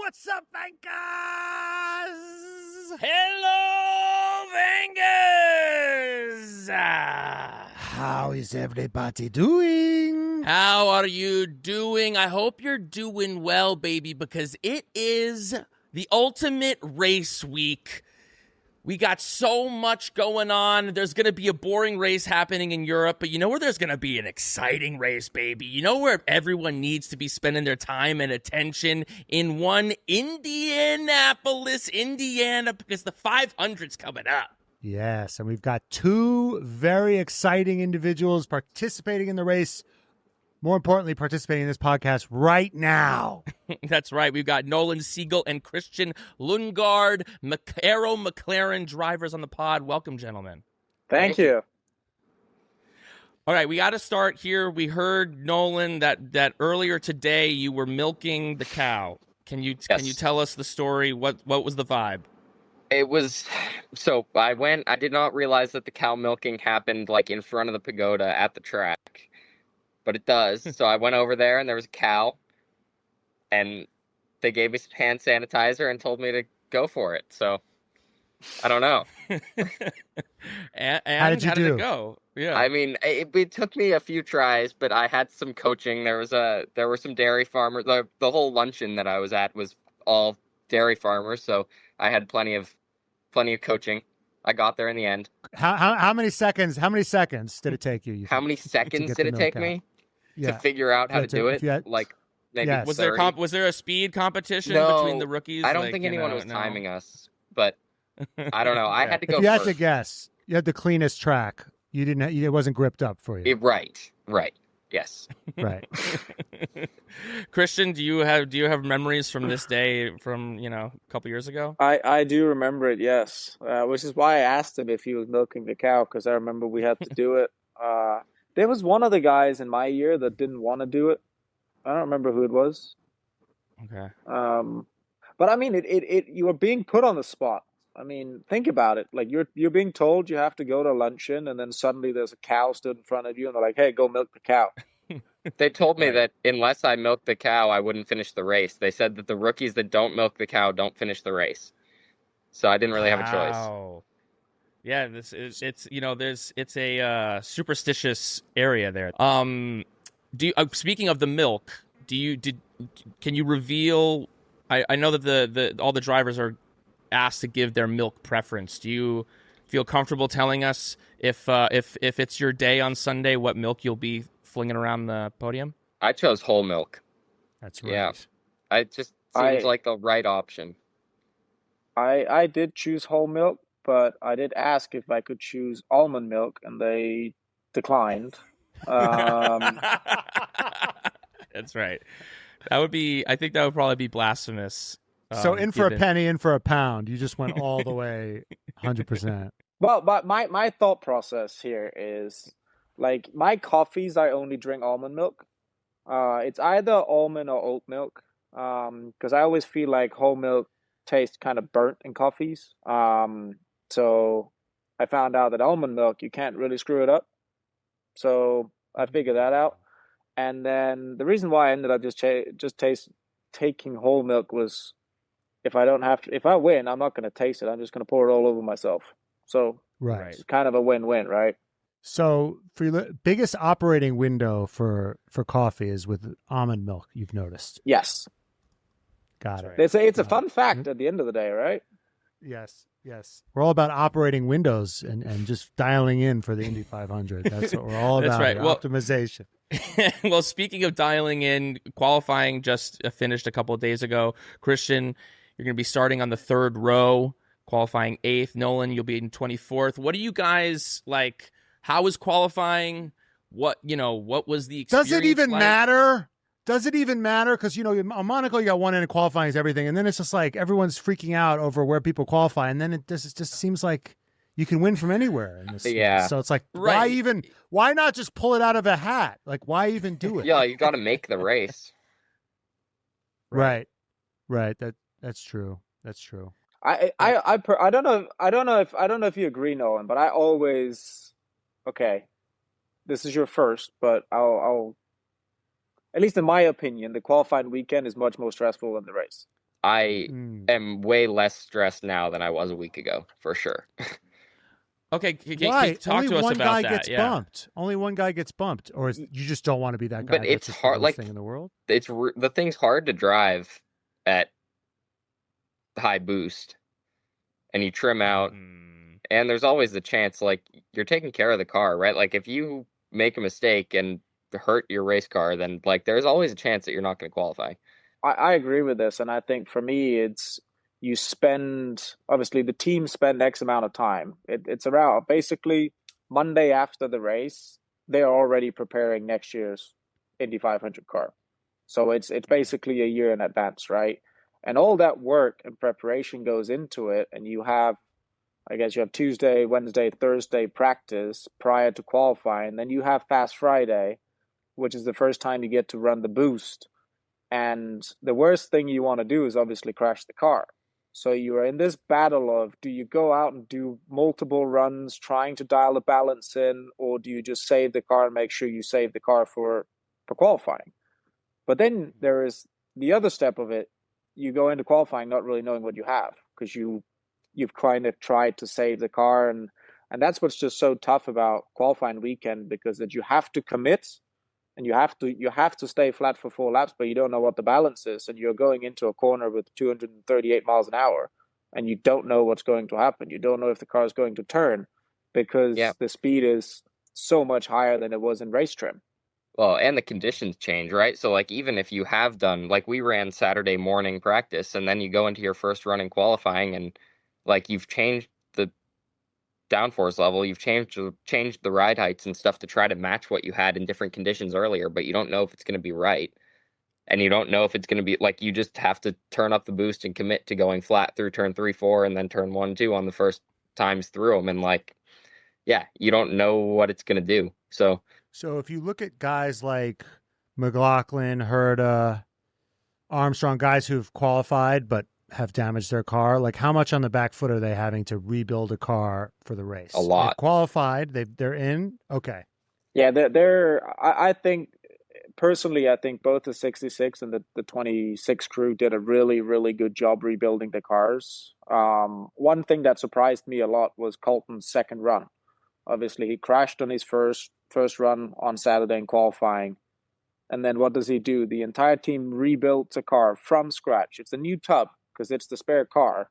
What's up, Venkers? Hello, Venkers! How is everybody doing? How are you doing? I hope you're doing well, baby, because it is the ultimate race week. We got so much going on. There's going to be a boring race happening in Europe, but you know where there's going to be an exciting race, baby? You know where everyone needs to be spending their time and attention? In one Indianapolis, Indiana, because the 500's coming up. Yes, and we've got two very exciting individuals participating in the race. More importantly, participating in this podcast right now. That's right. We've got Nolan Siegel and Christian Lundgaard, McLaren drivers on the pod. Welcome, gentlemen. Thank you. All right, we got to start here. We heard, Nolan, that earlier today you were milking the cow. Can you tell us the story? What was the vibe? It was, so I did not realize that the cow milking happened like in front of the pagoda at the track. But it does. So I went over there and there was a cow and they gave me some hand sanitizer and told me to go for it. So I don't know. and how did it go? Yeah. I mean, it took me a few tries, but I had some coaching. There were some dairy farmers. The whole luncheon that I was at was all dairy farmers. So I had plenty of coaching. I got there in the end. How many seconds did it take you? How many seconds did it take me? To figure out how to do it, like maybe yes. Was there a speed competition between the rookies? I don't think anyone was timing us, but I don't know. I had to go. You had to guess. You had the cleanest track. You didn't. It wasn't gripped up for you. Right. Yes. Right. Christian, do you have memories from this day from a couple years ago? I do remember it. Yes, which is why I asked him if he was milking the cow, because I remember we had to do it. There was one of the guys in my year that didn't want to do it. I don't remember who it was. Okay. But I mean, it you were being put on the spot. I mean, think about it. Like you're being told you have to go to luncheon, and then suddenly there's a cow stood in front of you, and they're like, "Hey, go milk the cow." They told me that unless I milked the cow, I wouldn't finish the race. They said that the rookies that don't milk the cow don't finish the race. So I didn't really have a choice. Yeah, it's a superstitious area there. Speaking of the milk, can you reveal? I know that all the drivers are asked to give their milk preference. Do you feel comfortable telling us if it's your day on Sunday, what milk you'll be flinging around the podium? I chose whole milk. That's right. Yeah, it just seems like the right option. I did choose whole milk, but I did ask if I could choose almond milk, and they declined. That's right. I think that would probably be blasphemous. So in for a penny, in for a pound. You just went all the way 100%. Well, but my thought process here is, like, my coffees, I only drink almond milk. It's either almond or oat milk, because I always feel like whole milk tastes kind of burnt in coffees. So I found out that almond milk, you can't really screw it up. So I figured that out. And then the reason why I ended up just taking whole milk was, if I win, I'm not going to taste it. I'm just going to pour it all over myself. So it's kind of a win-win, right? So for your biggest operating window for coffee is with almond milk, you've noticed. Yes. Got it. They say it's a fun fact at the end of the day, right? Yes. We're all about operating windows and just dialing in for the Indy 500. That's what we're all about. That's right. Optimization. Well, speaking of dialing in, qualifying just finished a couple of days ago. Christian, you're going to be starting on the third row, qualifying 8th. Nolan, you'll be in 24th. What do you guys like? How was qualifying? What was the experience? Does it even matter? Does it even matter? Because, on Monaco, you got one end of qualifying is everything. And then it's just like everyone's freaking out over where people qualify. And then it just seems like you can win from anywhere in this. Yeah. So it's like, why not just pull it out of a hat? Like, why even do it? Yeah, you got to make the race. Right. That's true. I don't know if you agree, Nolan, but I always, okay, this is your first, but I'll at least in my opinion, the qualifying weekend is much more stressful than the race. I Mm. am way less stressed now than I was a week ago, for sure. Okay, can you Why? talk Only to us one about guy that? gets Yeah. bumped. Only one guy gets bumped, or you just don't want to be that guy. But That's it's just the hard. worst Like thing in the world. the thing's hard to drive at high boost, and you trim out, Mm. and there's always the chance like you're taking care of the car, right? Like if you make a mistake and hurt your race car, then like there's always a chance that you're not going to qualify. I agree with this, and I think for me, it's you spend obviously the team spend X amount of time. It's around basically Monday after the race, they're already preparing next year's Indy 500 car. So it's basically a year in advance, right? And all that work and preparation goes into it, and you have, I guess you have Tuesday, Wednesday, Thursday practice prior to qualifying, then you have Fast Friday, which is the first time you get to run the boost. And the worst thing you want to do is obviously crash the car. So you are in this battle of, do you go out and do multiple runs trying to dial the balance in, or do you just save the car and make sure you save the car for qualifying? But then there is the other step of it. You go into qualifying not really knowing what you have, because you've kind of tried to save the car, and that's what's just so tough about qualifying weekend, because that you have to commit, and you have to stay flat for 4 laps, but you don't know what the balance is, and you're going into a corner with 238 miles an hour, and you don't know what's going to happen. You don't know if the car is going to turn, Yeah. because the speed is so much higher than it was in race trim. Well, and the conditions change, right? So like even if you have done like we ran Saturday morning practice and then you go into your first run in qualifying and like you've changed the downforce level, you've changed the ride heights and stuff to try to match what you had in different conditions earlier, but you don't know if it's going to be right. And you don't know if it's going to be like you just have to turn up the boost and commit to going flat through turn 3, 4 and then turn 1, 2 on the first times through them and like yeah, you don't know what it's going to do. So a lot. They've qualified, they're in. Okay. Yeah, I think personally, I think both the 66 and the 26 crew did a really, really good job rebuilding the cars. One thing that surprised me a lot was Colton's second run. Obviously, he crashed on his first run on Saturday in qualifying. And then what does he do? The entire team rebuilt a car from scratch. It's a new tub because it's the spare car.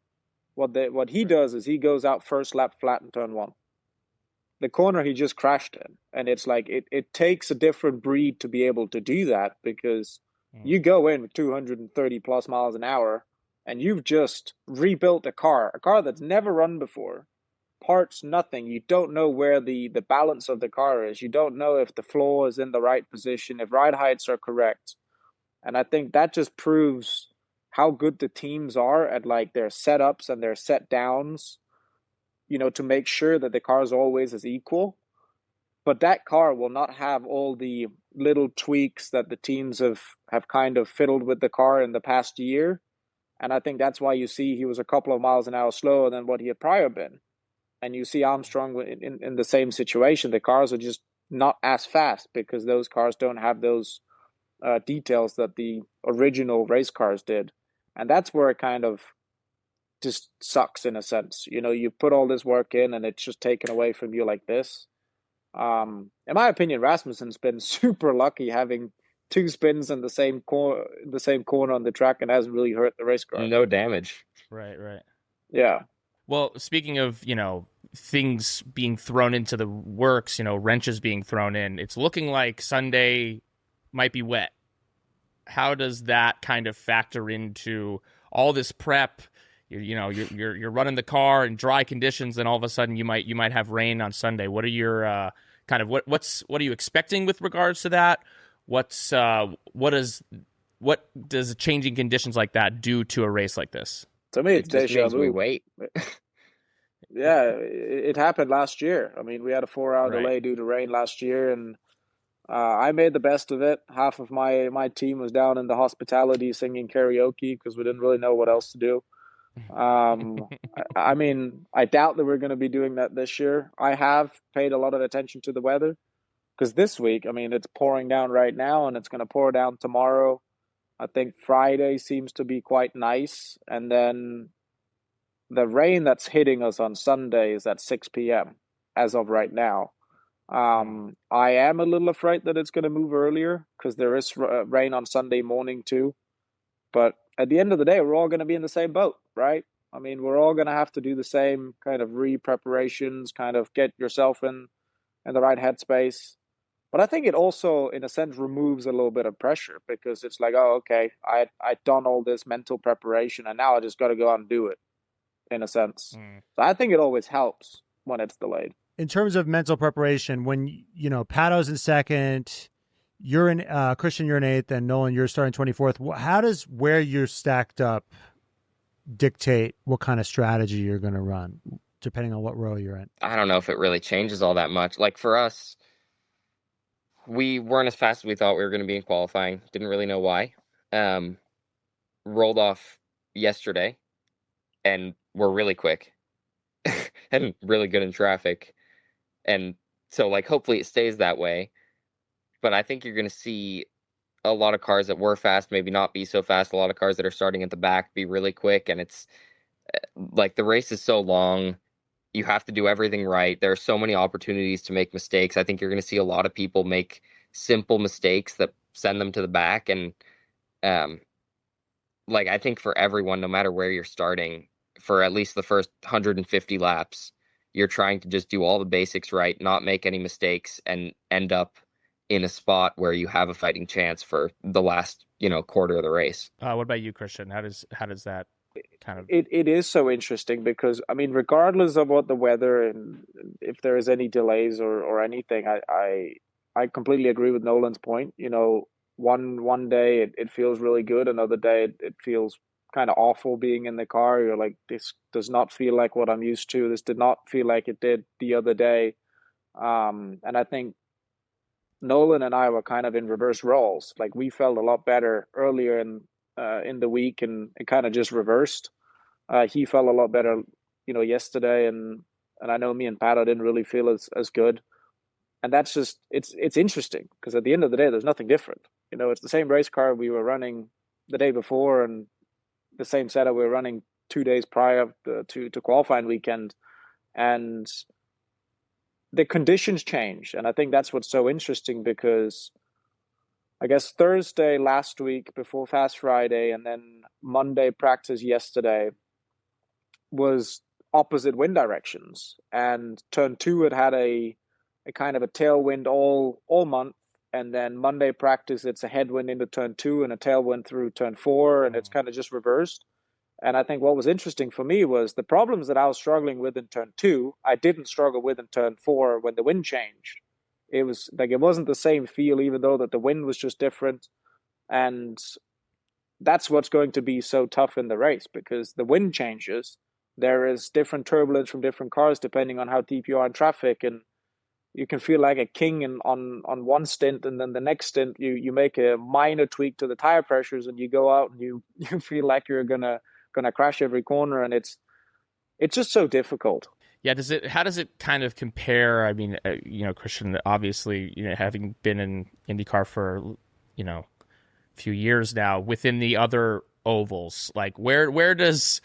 What he does is he goes out first lap flat in turn one. The corner he just crashed in, and it's like it takes a different breed to be able to do that, because you go in with 230 plus miles an hour and you've just rebuilt a car that's never run before, parts nothing. You don't know where the balance of the car is. You don't know if the floor is in the right position, if ride heights are correct. And I think that just proves how good the teams are at like their setups and their set downs, to make sure that the car is always as equal. But that car will not have all the little tweaks that the teams have kind of fiddled with the car in the past year. And I think that's why you see he was a couple of miles an hour slower than what he had prior been. And you see Armstrong in the same situation. The cars are just not as fast because those cars don't have those details that the original race cars did. And that's where it kind of just sucks in a sense. You put all this work in and it's just taken away from you like this. In my opinion, Rasmussen's been super lucky having two spins in the same corner on the track and hasn't really hurt the race car. No damage. Right. Yeah. Well, speaking of, things being thrown into the works, wrenches being thrown in, it's looking like Sunday might be wet. How does that kind of factor into all this prep? You're running the car in dry conditions, and all of a sudden you might have rain on Sunday. What are your what are you expecting with regards to that? What does changing conditions like that do to a race like this? To me, It it's just deja means we vu. wait. Yeah, it happened last year. I mean, we had a 4-hour Right. delay due to rain last year, and I made the best of it. Half of my team was down in the hospitality singing karaoke because we didn't really know what else to do. I mean, I doubt that we're going to be doing that this year. I have paid a lot of attention to the weather because this week, I mean, it's pouring down right now and it's going to pour down tomorrow. I think Friday seems to be quite nice, and then the rain that's hitting us on Sunday is at 6 p.m. as of right now. I am a little afraid that it's going to move earlier because there is rain on Sunday morning too. But at the end of the day, we're all going to be in the same boat, right? I mean, we're all going to have to do the same kind of re-preparations, kind of get yourself in the right headspace. But I think it also, in a sense, removes a little bit of pressure because it's like, oh, okay, I've done all this mental preparation and now I just got to go out and do it, in a sense. So I think it always helps when it's delayed. In terms of mental preparation, when, Pato's in second, you're in, Christian, you're in eighth, and Nolan, you're starting 24th. How does where you're stacked up dictate what kind of strategy you're going to run, depending on what row you're in? I don't know if it really changes all that much. Like for us, we weren't as fast as we thought we were going to be in qualifying. Didn't really know why. Rolled off yesterday, and we're really quick and really good in traffic. And so, like, hopefully it stays that way. But I think you're going to see a lot of cars that were fast maybe not be so fast. A lot of cars that are starting at the back be really quick. And it's like the race is so long. You have to do everything right. There are so many opportunities to make mistakes. I think you're going to see a lot of people make simple mistakes that send them to the back. And like, I think for everyone, no matter where you're starting, for at least the first 150 laps, you're trying to just do all the basics right, not make any mistakes, and end up in a spot where you have a fighting chance for the last, quarter of the race. What about you, Christian? How does that kind of... It is so interesting because, I mean, regardless of what the weather and if there is any delays or anything, I completely agree with Nolan's point. One day it feels really good, another day it feels kind of awful being in the car. You're like, this does not feel like what I'm used to. This did not feel like it did the other day. And I think Nolan and I were kind of in reverse roles. Like we felt a lot better earlier in the week, and it kind of just reversed. He felt a lot better, yesterday, and I know me and Pato didn't really feel as good. And that's just it's interesting because at the end of the day, there's nothing different. It's the same race car we were running the day before, and the same setup we were running 2 days prior to qualifying weekend, and the conditions change. And I think that's what's so interesting because I guess Thursday last week before Fast Friday and then Monday practice yesterday was opposite wind directions. And turn 2 had a kind of a tailwind all month. And then Monday practice, it's a headwind into turn 2 and a tailwind through turn 4, and it's kind of just reversed. And I think what was interesting for me was the problems that I was struggling with in turn 2, I didn't struggle with in turn 4 when the wind changed. It was like, it wasn't the same feel, even though that the wind was just different. And that's what's going to be so tough in the race because the wind changes. There is different turbulence from different cars depending on how deep you are in traffic, and you can feel like a king on one stint, and then the next stint you make a minor tweak to the tire pressures, and you go out and you feel like you're gonna crash every corner, and it's just so difficult. Yeah, how does it kind of compare? I mean, Christian, obviously, having been in IndyCar for a few years now, within the other ovals, like where does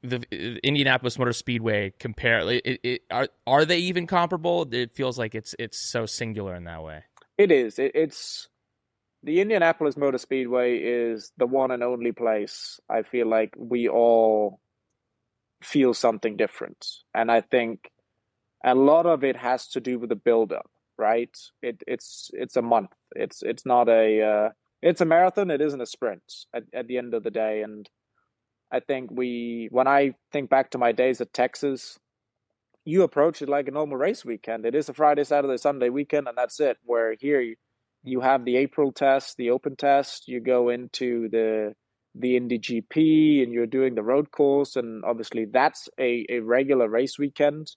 the Indianapolis Motor Speedway compare? Are they even comparable? It feels like it's so singular in that way. It is. It's the Indianapolis Motor Speedway is the one and only place I feel like we all feel something different, and I think a lot of it has to do with the build-up. Right? It's a month. It's not it's a marathon. It isn't a sprint at the end of the day, and I think when I think back to my days at Texas, you approach it like a normal race weekend. It is a Friday, Saturday, Sunday weekend, and that's it. Where here you have the April test, the open test, you go into the Indy GP, and you're doing the road course, and obviously that's a regular race weekend.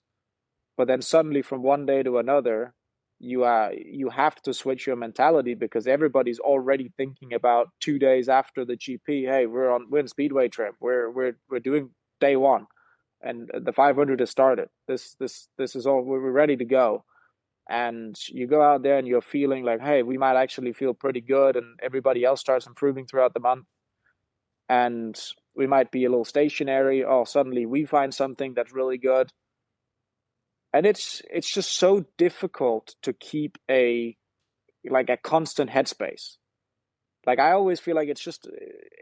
But then suddenly from one day to another, you have to switch your mentality because everybody's already thinking about 2 days after the GP. Hey, we're in Speedway trip. We're doing day 1, and the 500 has started. This is all. We're ready to go, and you go out there and you're feeling like, hey, we might actually feel pretty good, and everybody else starts improving throughout the month, and we might be a little stationary, or suddenly we find something that's really good. And it's just so difficult to keep a constant headspace. Like, I always feel like it's just,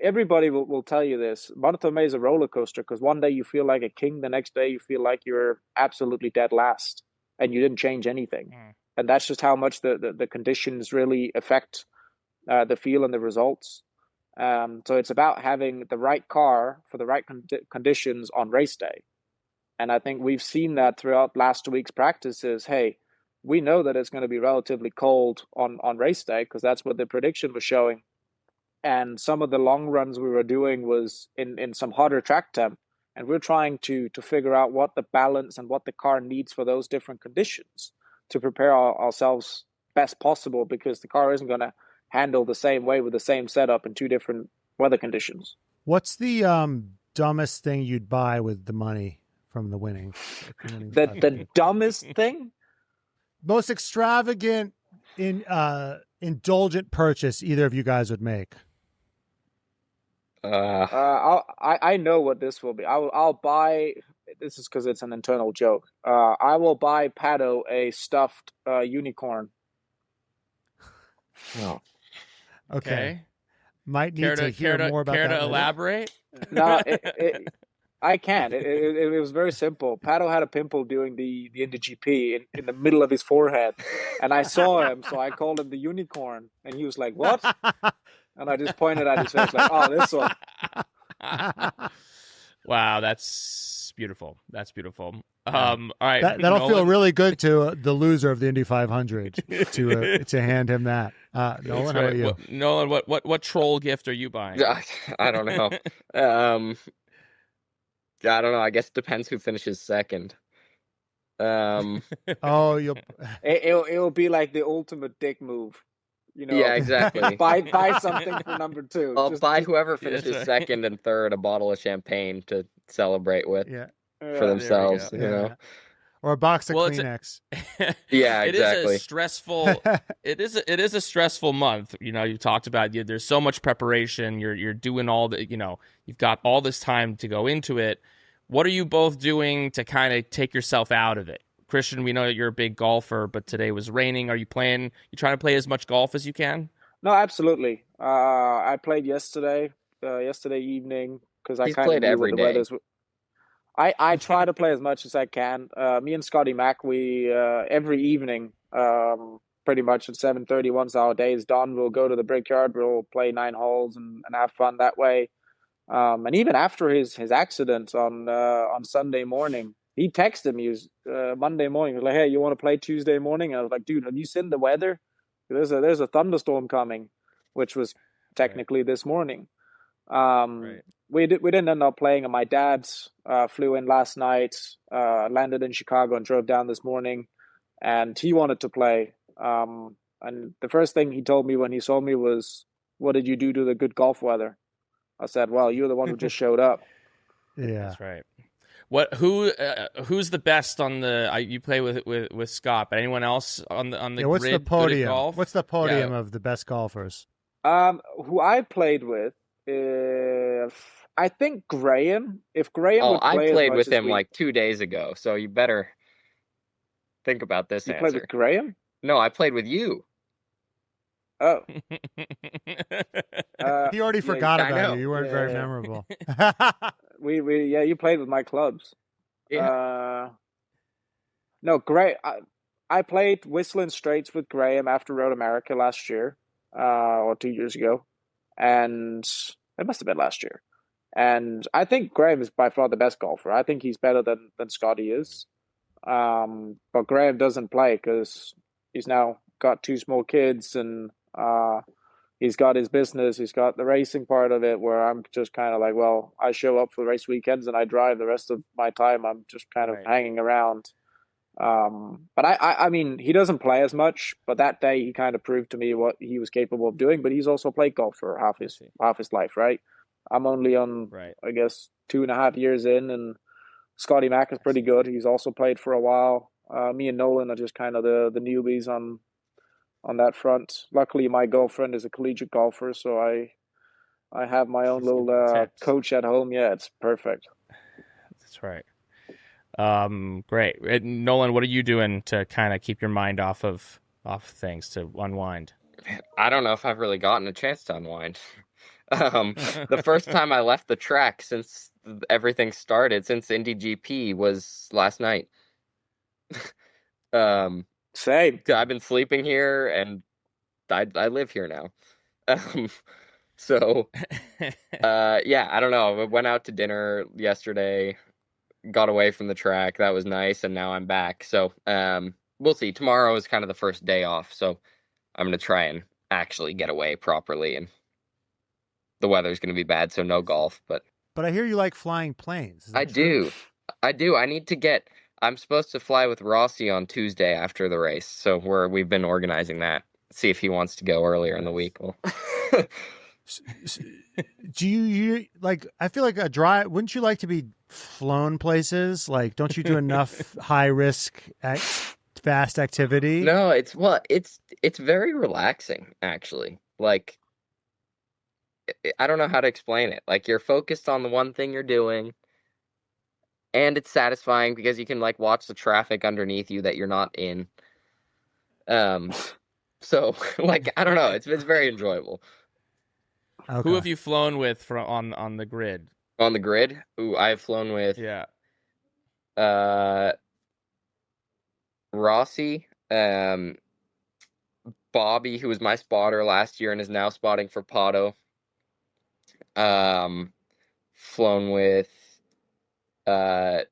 everybody will tell you this. Monaco is a roller coaster, because one day you feel like a king, the next day you feel like you're absolutely dead last and you didn't change anything. And that's just how much the conditions really affect the feel and the results. So it's about having the right car for the right conditions on race day. And I think we've seen that throughout last week's practices. Hey, we know that it's going to be relatively cold on race day, because that's what the prediction was showing. And some of the long runs we were doing was in some hotter track temp. And we're trying to figure out what the balance and what the car needs for those different conditions to prepare ourselves best possible, because the car isn't going to handle the same way with the same setup in two different weather conditions. What's the dumbest thing you'd buy with the money from the winning? The dumbest thing? Most extravagant, indulgent purchase either of you guys would make? I know what this will be. I'll buy. This is because it's an internal joke. I will buy Pato a stuffed unicorn. Oh. Okay. Might need to hear more about that. Care to elaborate? No, I can't. It was very simple. Pato had a pimple doing the Indy GP in the middle of his forehead, and I saw him, so I called him the unicorn, and he was like, "What?" And I just pointed at his face like, "Oh, this one." Wow, that's beautiful. That's beautiful. All right, that'll Nolan. Feel really good to the loser of the Indy 500 to hand him that. Nolan, how about you? Nolan, what troll gift are you buying? I don't know. I don't know. I guess it depends who finishes second. It'll be like the ultimate dick move. Yeah, exactly. buy something for number 2. I'll buy whoever finishes second and third a bottle of champagne to celebrate with for themselves. You know, or a box of Kleenex. Yeah, exactly. It is a stressful. it is a stressful month. You talked about there's so much preparation. You're doing all the. You've got all this time to go into it. What are you both doing to kind of take yourself out of it? Christian, we know that you're a big golfer, but today was raining. Are you trying to play as much golf as you can? No, absolutely. I played yesterday evening, because I kind of knew what the weather's. I try to play as much as I can. Me and Scotty Mack, we every evening, pretty much at 7:30, once our day is done, we'll go to the Brickyard. We'll play 9 holes and have fun that way. And even after his accident on Sunday morning, he texted me. It was Monday morning. He was like, "Hey, you want to play Tuesday morning?" And I was like, "Dude, have you seen the weather? There's a thunderstorm coming," which was technically this morning. We didn't end up playing. And my dad flew in last night, landed in Chicago, and drove down this morning. And he wanted to play. And the first thing he told me when he saw me was, "What did you do to the good golf weather?" I said, "Well, you're the one who just showed up." Yeah, that's right. Who's the best on the? You play with Scott, but anyone else on the what's grid? The podium? Golf? What's the podium of the best golfers? Who I played with, I think Graham. If Graham would play I played with him like 2 days ago, so you better think about this answer. You played with Graham? No, I played with you. Oh. He already forgot about you. You weren't very memorable. You played with my clubs. Yeah. No, great. I played Whistling Straits with Graham after Road America last year, or 2 years ago, and it must have been last year. And I think Graham is by far the best golfer. I think he's better than Scotty is. But Graham doesn't play because he's now got 2 small kids, and he's got his business. He's got the racing part of it, where I'm just kind of like, well, I show up for race weekends and I drive. The rest of my time I'm just kind of hanging around. But I mean, he doesn't play as much, but that day he kind of proved to me what he was capable of doing. But he's also played golf for half his life, right? I'm only on, I guess, 2.5 years in, and Scotty Mack is pretty good. He's also played for a while. Me and Nolan are just kind of the newbies on that front. Luckily, my girlfriend is a collegiate golfer, so I have my own She's giving you little tips. coach at home. Yeah, it's perfect. That's right. Great. Nolan, what are you doing to kind of keep your mind off things, to unwind? I don't know if I've really gotten a chance to unwind. The first time I left the track since everything started, since Indy GP, was last night. Same. I've been sleeping here, and I live here now. So, yeah, I don't know. I went out to dinner yesterday, got away from the track. That was nice, and now I'm back. So, we'll see. Tomorrow is kind of the first day off, so I'm gonna try and actually get away properly. And the weather's gonna be bad, so no golf. But I hear you like flying planes. Is that I true? do. I need to get. I'm supposed to fly with Rossi on Tuesday after the race, so we've been organizing that. See if he wants to go earlier in the week. Well, Do you like? I feel like a drive. Wouldn't you like to be flown places? Like, don't you do enough high risk, fast activity? no, it's very relaxing actually. Like I don't know how to explain it. Like you're focused on the one thing you're doing, and it's satisfying because you can like watch the traffic underneath you that you're not in. So like I don't know. It's very enjoyable. Okay. Who have you flown with on the grid? On the grid, I've flown with Yeah. Rossi, Bobby, who was my spotter last year and is now spotting for Pato. Flown with Will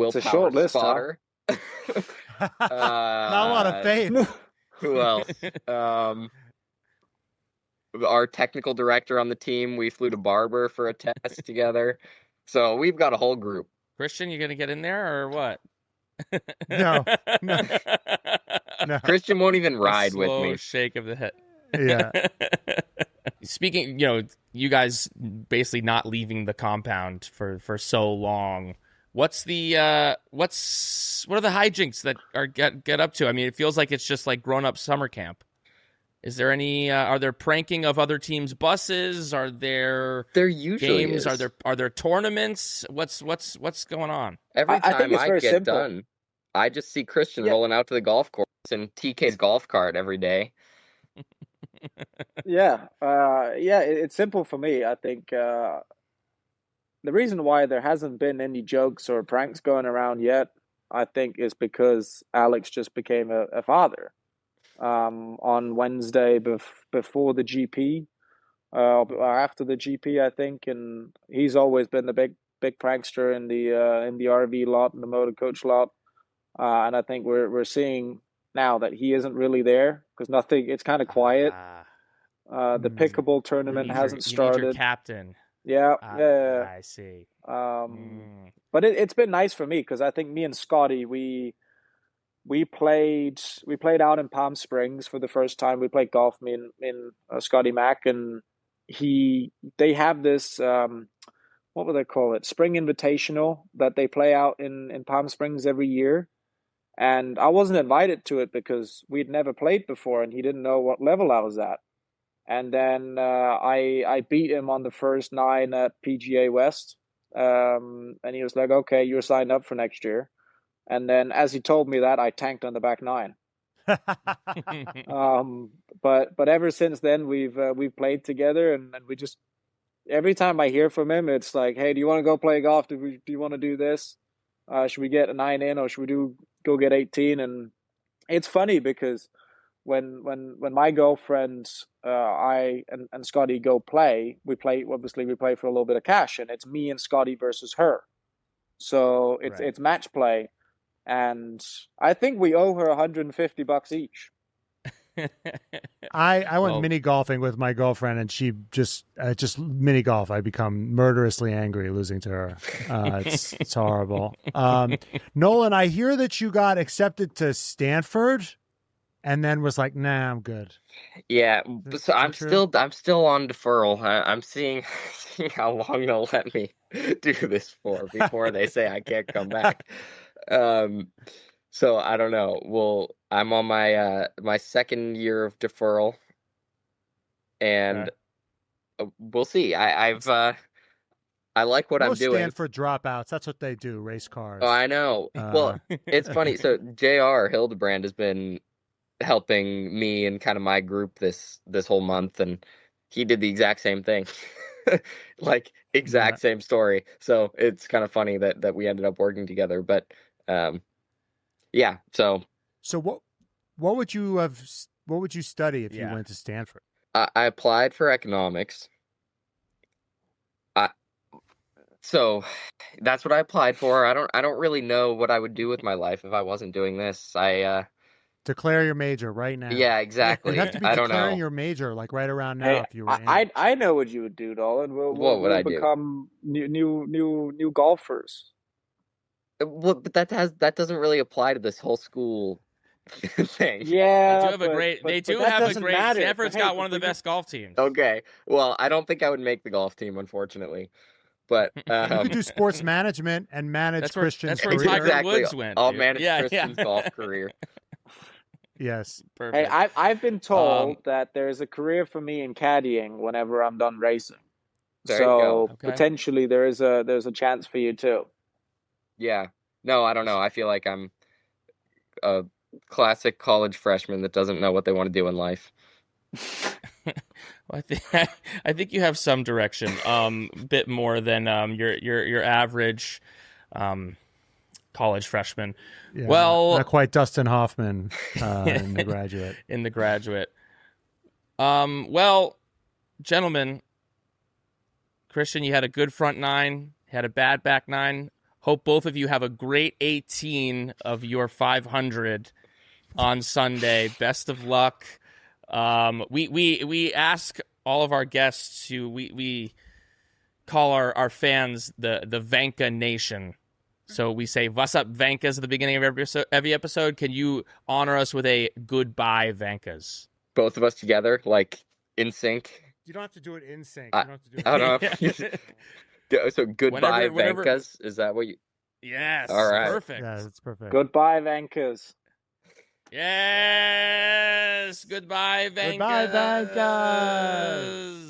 It's a Power short list, spotter. Not a lot of faith. Who else? Our technical director on the team, we flew to Barber for a test together. So we've got a whole group. Christian, you gonna get in there or what? No. Christian won't even ride with Slow me. shake of the head. Yeah. Speaking, you guys basically not leaving the compound for so long. What are the hijinks that are get up to? I mean, it feels like it's just like grown up summer camp. Is there any? Are there pranking of other teams' buses? Are there usually games? is. Are there tournaments? What's going on? Every I think time it's I very get simple. done, I just see Christian Yeah. rolling out to the golf course in TK's golf cart every day. Yeah, it's simple for me. I think the reason why there hasn't been any jokes or pranks going around yet, I think, is because Alex just became a father on Wednesday before the GP, after the GP, I think, and he's always been the big prankster in the RV lot and the motor coach lot, and I think we're seeing now that he isn't really there because nothing. It's kind of quiet. The pickleball tournament hasn't You need your started. captain. Yeah. I see. But it's been nice for me because I think me and Scotty we played out in Palm Springs for the first time. We played golf, me and Scotty Mack, and they have this what would they call it? Spring Invitational that they play out in Palm Springs every year. And I wasn't invited to it because we'd never played before, and he didn't know what level I was at. And then I beat him on the first 9 at PGA West, and he was like, "Okay, you're signed up for next year." And then, as he told me that, I tanked on the back 9. But ever since then, we've played together, and we just every time I hear from him, it's like, "Hey, do you want to go play golf? Do you want to do this? Should we get a 9 in, or should we go get 18?" And it's funny because when my girlfriend, I and Scotty go play, we play for a little bit of cash, and it's me and Scotty versus her. So it's match play, and I think we owe her $150 each. I went mini golfing with my girlfriend, and she just mini golf. I become murderously angry losing to her. It's horrible. Nolan, I hear that you got accepted to Stanford, and then was like, "Nah, I'm good." Yeah, so I'm true? still on deferral. I'm seeing how long they'll let me do this for before they say I can't come back. So I don't know. Well, I'm on my my second year of deferral, and we'll see. I like what I'm Most doing. Stanford dropouts. That's what they do. Race cars. Oh, I know. Well, it's funny. So Jr. Hildebrand has been helping me and kind of my group this whole month, and he did the exact same thing. Like exact same story. So it's kind of funny that we ended up working together. But yeah. So what would you have? What would you study if you went to Stanford? I applied for economics. So that's what I applied for. I don't really know what I would do with my life if I wasn't doing this. Declare your major right now. Yeah, exactly. You'd have to be I don't declaring know. your major like right around now Hey, if you were in. I know what you would do, Nolan. What would I do? Become new golfers. Well, but that doesn't really apply to this whole school thing. Yeah, They do that have a doesn't great. matter. Stanford's But hey, got one of the best golf teams. Okay. Well, I don't think I would make the golf team, unfortunately. But You could do sports management and manage Christian's that's where career. Tiger Woods went. I'll dude. manage Christian's golf career. Yes. Perfect. Hey, I've been told that there's a career for me in caddying whenever I'm done racing. There you go. Okay. Potentially there's a chance for you too. Yeah. No, I don't know. I feel like I'm a classic college freshman that doesn't know what they want to do in life. Well, I think you have some direction, bit more than your average college freshman. Yeah, well, not quite Dustin Hoffman in The Graduate. In The Graduate. Well, gentlemen, Christian, you had a good front nine, had a bad back nine. Hope both of you have a great 18 of your 500 on Sunday. Best of luck. We ask all of our guests to we call our fans the Vanka Nation. So we say "What's up, Vankas" at the beginning of every episode. Can you honor us with a goodbye, Vankas? Both of us together, like in sync. You don't have to do it in sync. I don't know. So goodbye, Vankas. Is that what you? Yes. All right. Perfect. Yeah, that's perfect. Goodbye, Vankas. Yes. Goodbye, Vankas. Goodbye, Vankas.